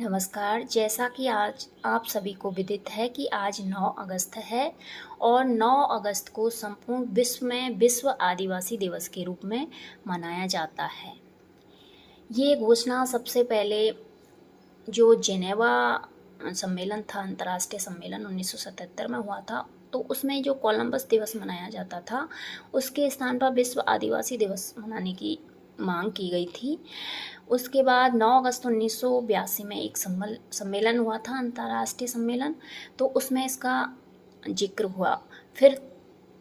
नमस्कार। जैसा कि आज आप सभी को विदित है कि आज 9 अगस्त है और 9 अगस्त को संपूर्ण विश्व में विश्व आदिवासी दिवस के रूप में मनाया जाता है। ये घोषणा सबसे पहले जो जेनेवा सम्मेलन था, अंतर्राष्ट्रीय सम्मेलन 1977 में हुआ था, तो उसमें जो कोलंबस दिवस मनाया जाता था, उसके स्थान पर विश्व आदिवासी दिवस मनाने की मांग की गई थी। उसके बाद 9 अगस्त 1982 में एक सम्मेलन हुआ था, अंतर्राष्ट्रीय सम्मेलन, तो उसमें इसका जिक्र हुआ। फिर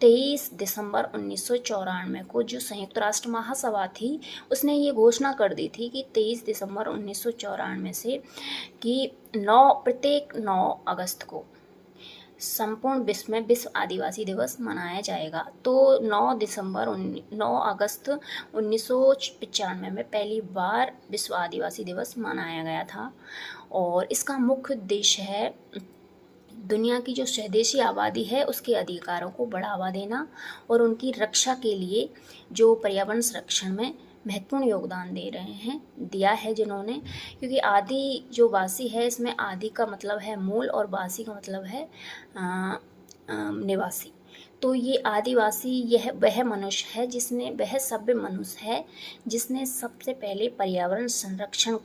23 दिसंबर 1994 को जो संयुक्त राष्ट्र महासभा थी, उसने ये घोषणा कर दी थी कि 23 दिसंबर 1994 से कि प्रत्येक 9 अगस्त को संपूर्ण विश्व में विश्व आदिवासी दिवस मनाया जाएगा। तो 9 अगस्त 1995 में पहली बार विश्व आदिवासी दिवस मनाया गया था और इसका मुख्य उद्देश्य है दुनिया की जो स्वदेशी आबादी है उसके अधिकारों को बढ़ावा देना और उनकी रक्षा के लिए जो पर्यावरण संरक्षण में महत्वपूर्ण योगदान दिया है जिन्होंने, क्योंकि आदि जो वासी है, इसमें आदि का मतलब है मूल और वासी का मतलब है निवासी। तो ये आदिवासी यह वह मनुष्य है वह सभ्य मनुष्य है जिसने सबसे पहले पर्यावरण संरक्षण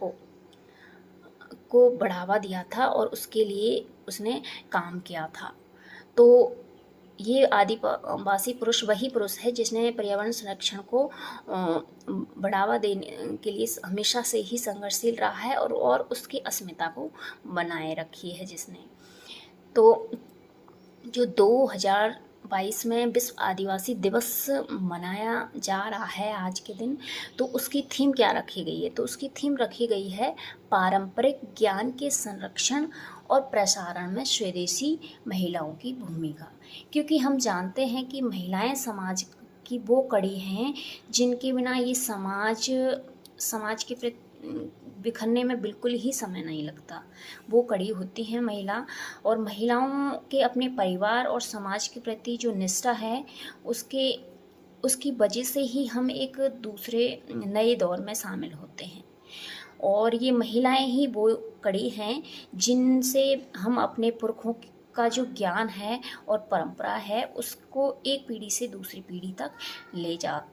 को बढ़ावा दिया था और उसके लिए उसने काम किया था। तो ये आदिवासी पुरुष वही पुरुष है जिसने पर्यावरण संरक्षण को बढ़ावा देने के लिए हमेशा से ही संघर्षशील रहा है और उसकी अस्मिता को बनाए रखी है जिसने। तो जो 2022 में विश्व आदिवासी दिवस मनाया जा रहा है आज के दिन, तो उसकी थीम क्या रखी गई है? तो उसकी थीम रखी गई है पारंपरिक ज्ञान के संरक्षण और प्रसारण में स्वदेशी महिलाओं की भूमिका। क्योंकि हम जानते हैं कि महिलाएं समाज की वो कड़ी हैं जिनके बिना ये समाज के प्रति बिखरने में बिल्कुल ही समय नहीं लगता। वो कड़ी होती हैं महिला, और महिलाओं के अपने परिवार और समाज के प्रति जो निष्ठा है उसकी वजह से ही हम एक दूसरे नए दौर में शामिल होते हैं। और ये महिलाएं ही वो कड़ी हैं जिनसे हम अपने पुरखों का जो ज्ञान है और परंपरा है उसको एक पीढ़ी से दूसरी पीढ़ी तक ले जा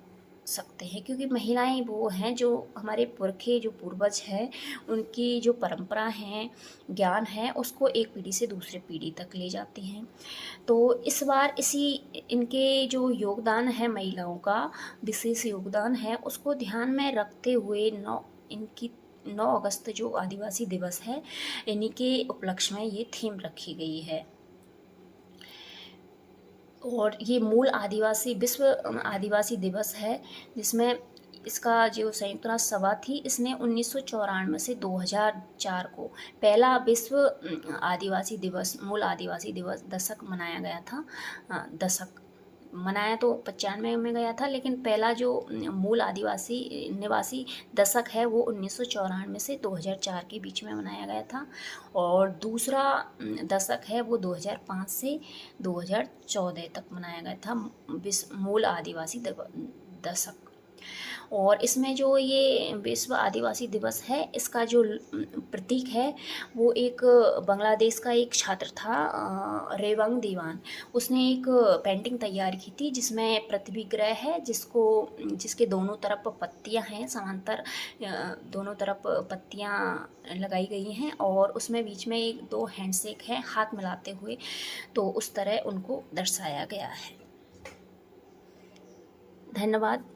सकते हैं। क्योंकि महिलाएं वो हैं जो हमारे पुरखे जो पूर्वज हैं उनकी जो परंपरा है, ज्ञान है, उसको एक पीढ़ी से दूसरी पीढ़ी तक ले जाती हैं। तो इस बार इनके जो योगदान है, महिलाओं का विशेष योगदान है, उसको ध्यान में रखते हुए 9 अगस्त जो आदिवासी दिवस है, इन्हीं के उपलक्ष्य में ये थीम रखी गई है। और ये मूल विश्व आदिवासी दिवस है जिसमें इसका जो संयुक्त राष्ट्र सभा थी, इसने 1994 से 2004 को पहला विश्व आदिवासी दिवस, मूल आदिवासी दिवस दशक मनाया गया था। दशक मनाया तो 95 में गया था, लेकिन पहला जो मूल आदिवासी निवासी दशक है वो 1994 से 2004 के बीच में मनाया गया था। और दूसरा दशक है वो 2005 से 2014 तक मनाया गया था, मूल आदिवासी दशक। और इसमें जो ये विश्व आदिवासी दिवस है, इसका जो प्रतीक है वो एक बांग्लादेश का एक छात्र था, रेवंग दीवान। उसने एक पेंटिंग तैयार की थी जिसमें पृथ्वी ग्रह है जिसके दोनों तरफ पत्तियां हैं, समांतर दोनों तरफ पत्तियां लगाई गई हैं और उसमें बीच में एक दो हैंडशेक है हाथ मिलाते हुए। तो उस तरह उनको दर्शाया गया है। धन्यवाद।